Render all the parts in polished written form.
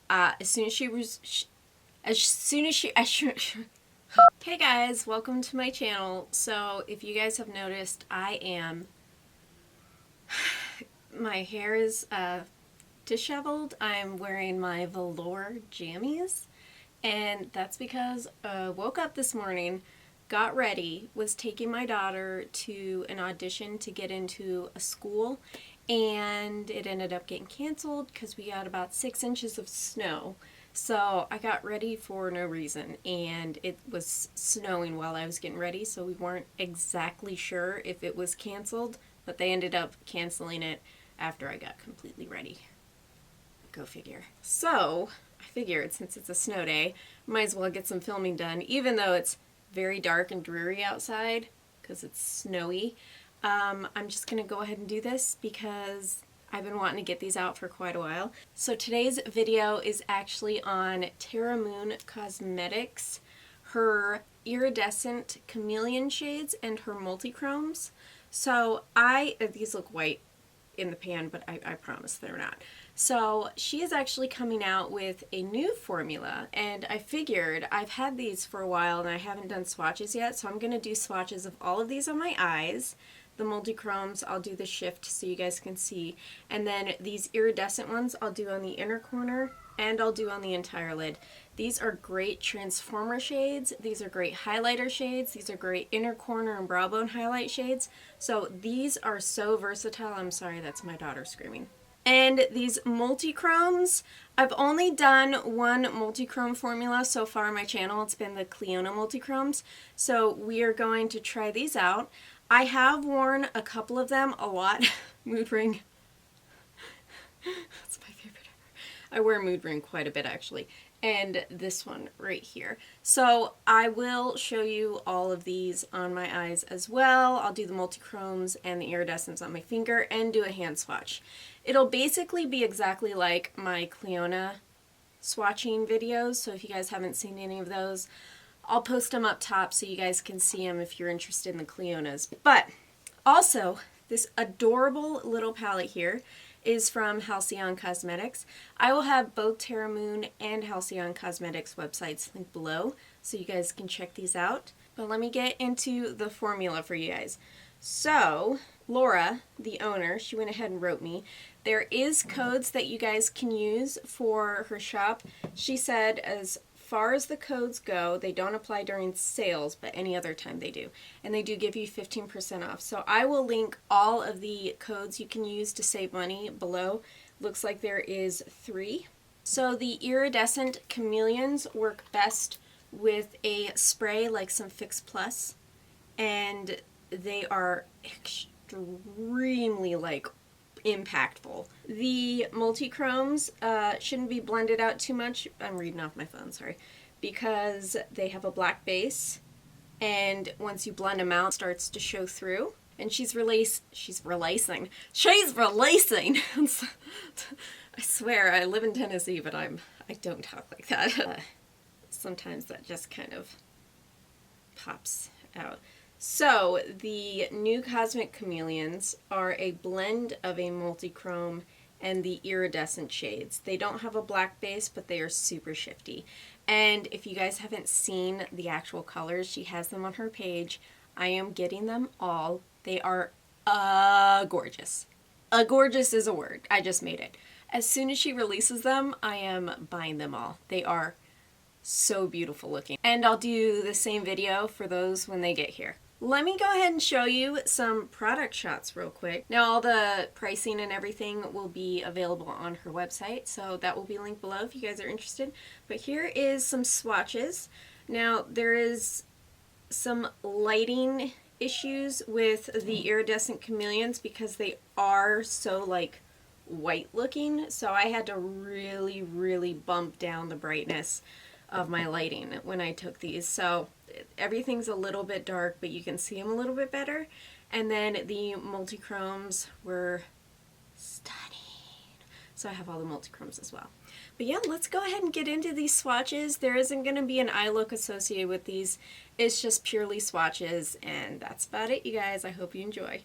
As soon as she was, Hey guys, welcome to my channel. So if you guys have noticed, my hair is disheveled. I'm wearing my velour jammies, and that's because I woke up this morning, got ready, was taking my daughter to an audition to get into a school, and it ended up getting canceled because we got about 6 inches of snow. So I got ready for no reason, and it was snowing while I was getting ready, so we weren't exactly sure if it was canceled, but they ended up canceling it after I got completely ready. Go figure. So I figured since it's a snow day, might as well get some filming done, even though it's very dark and dreary outside because it's snowy. I'm just gonna go ahead and do this because I've been wanting to get these out for quite a while. So today's video is actually on Terra Cosmetics, her Iridescent Chameleon shades and her Multichromes. So these look white in the pan, but I promise they're not. So she is actually coming out with a new formula, and I figured I've had these for a while and I haven't done swatches yet, so I'm going to do swatches of all of these on my eyes. The Multichromes, I'll do the shift so you guys can see, and then these iridescent ones I'll do on the inner corner and I'll do on the entire lid. These are great transformer shades, these are great highlighter shades, these are great inner corner and brow bone highlight shades. So these are so versatile. I'm sorry, that's my daughter screaming. And these Multichromes, I've only done one Multichrome formula so far on my channel. It's been the Keara Multichromes. So we are going to try these out. I have worn a couple of them a lot. Mood Ring. That's my favorite ever. I wear Mood Ring quite a bit actually. And this one right here. So I will show you all of these on my eyes as well. I'll do the Multichromes and the iridescents on my finger and do a hand swatch. It'll basically be exactly like my Keara swatching videos. So if you guys haven't seen any of those, I'll post them up top so you guys can see them if you're interested in the Kearas. But also, this adorable little palette here is from Halcyon Cosmetics. I will have both Terra Moon and Halcyon Cosmetics websites linked below so you guys can check these out. But let me get into the formula for you guys. So, Laura, the owner, she went ahead and wrote me. There is codes that you guys can use for her shop. She said as far as the codes go, they don't apply during sales, but any other time they do. And they do give you 15% off. So I will link all of the codes you can use to save money below. Looks like there is 3. So the Iridescent Chameleons work best with a spray like some Fix Plus. And they are extremely impactful. The Multichromes shouldn't be blended out too much. I'm reading off my phone, sorry. Because they have a black base, and once you blend them out, it starts to show through. And she's releasing. I swear, I live in Tennessee, but I don't talk like that. Sometimes that just kind of pops out. So, the new Cosmic Chameleons are a blend of a Multichrome and the iridescent shades. They don't have a black base, but they are super shifty. And if you guys haven't seen the actual colors, she has them on her page. I am getting them all. They are gorgeous. Gorgeous is a word. I just made it. As soon as she releases them, I am buying them all. They are so beautiful looking. And I'll do the same video for those when they get here. Let me go ahead and show you some product shots real quick. Now all the pricing and everything will be available on her website, so that will be linked below if you guys are interested. But here is some swatches. Now there is some lighting issues with the Iridescent Chameleons because they are so white looking, so I had to really bump down the brightness of my lighting when I took these. So everything's a little bit dark, but you can see them a little bit better. And then the Multichromes were stunning. So I have all the Multichromes as well. But yeah, let's go ahead and get into these swatches. There isn't going to be an eye look associated with these. It's just purely swatches, and that's about it, you guys. I hope you enjoy.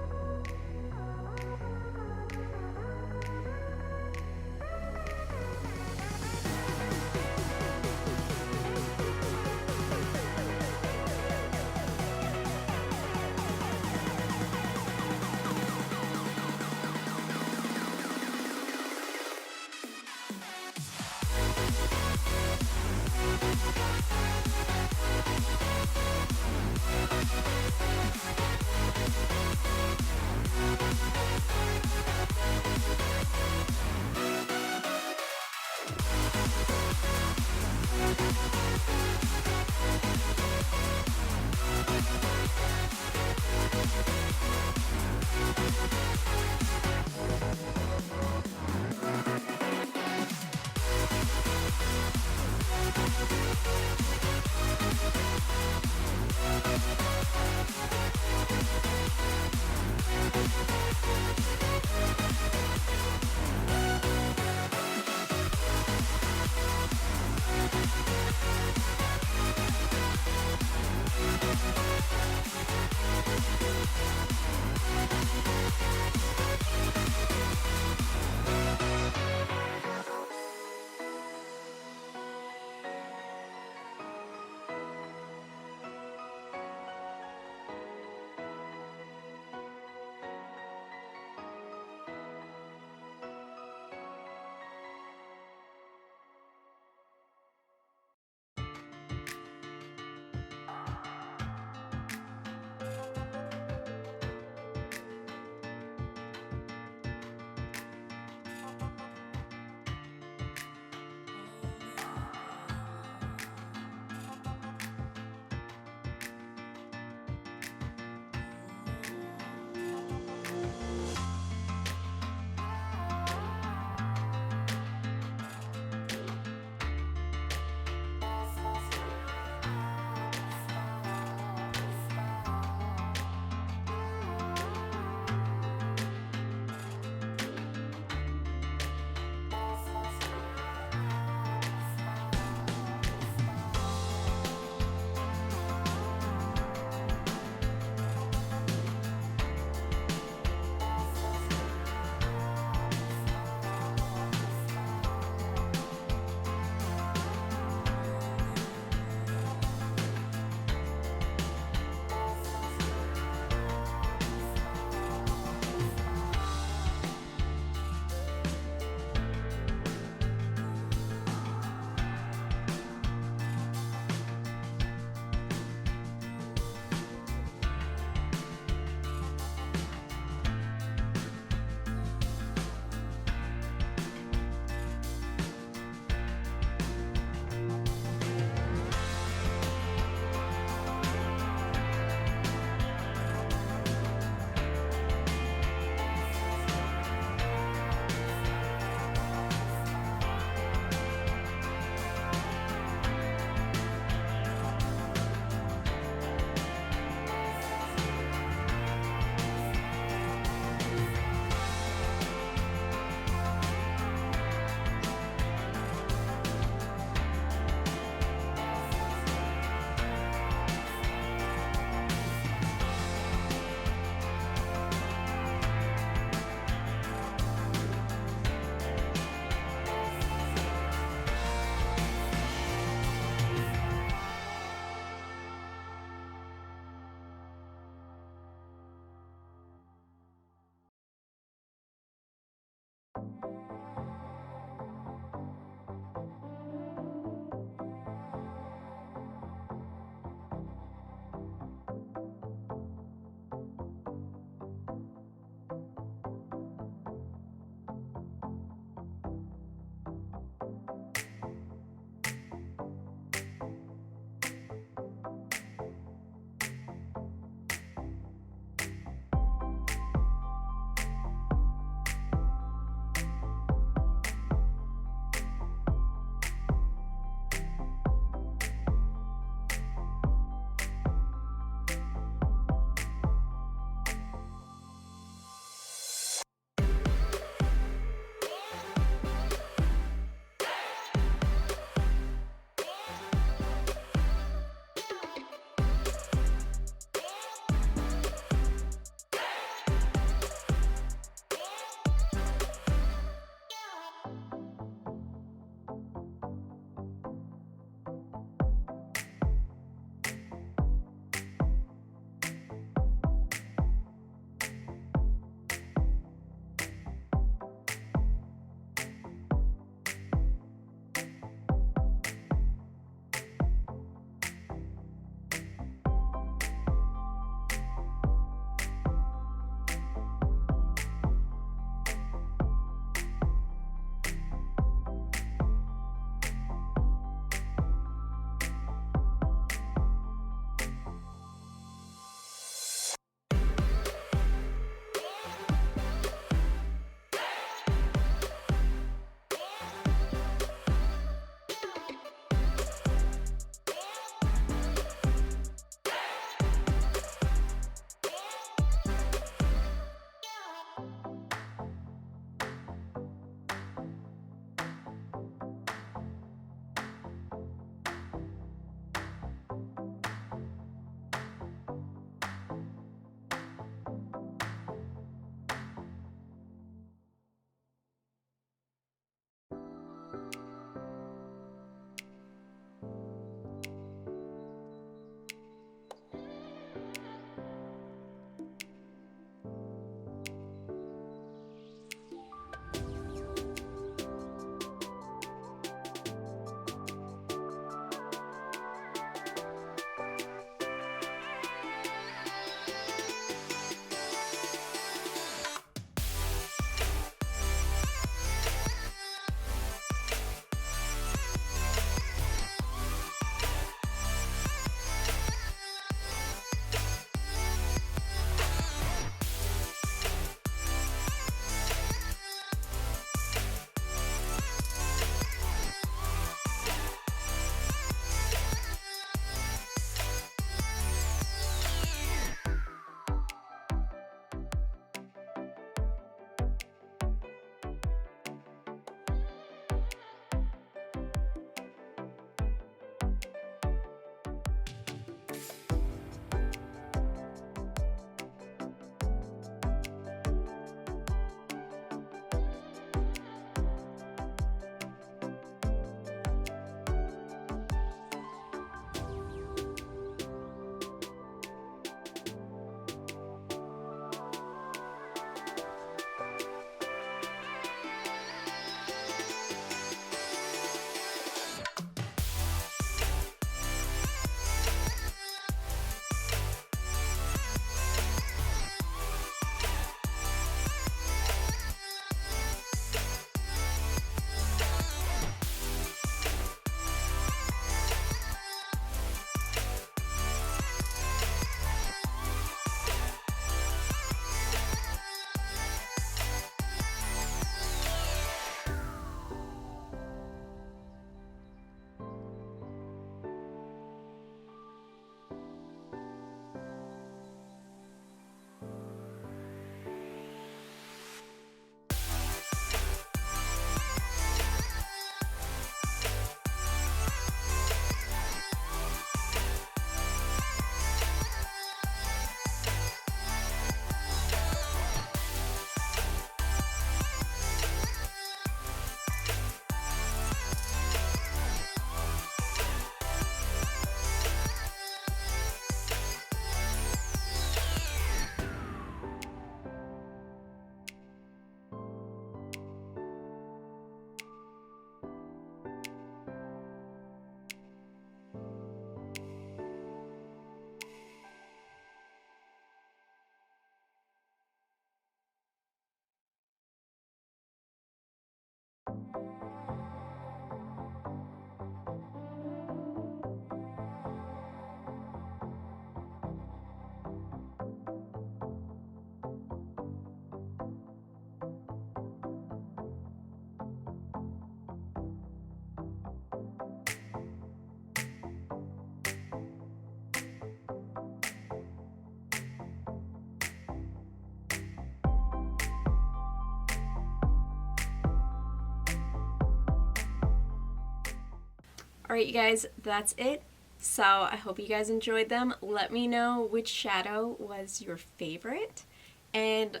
Alright, you guys, that's it. So I hope you guys enjoyed them. Let me know which shadow was your favorite, and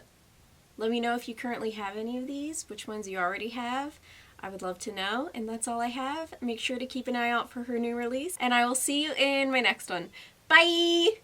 let me know if you currently have any of these, which ones you already have. I would love to know, and that's all I have. Make sure to keep an eye out for her new release, and I will see you in my next one. Bye!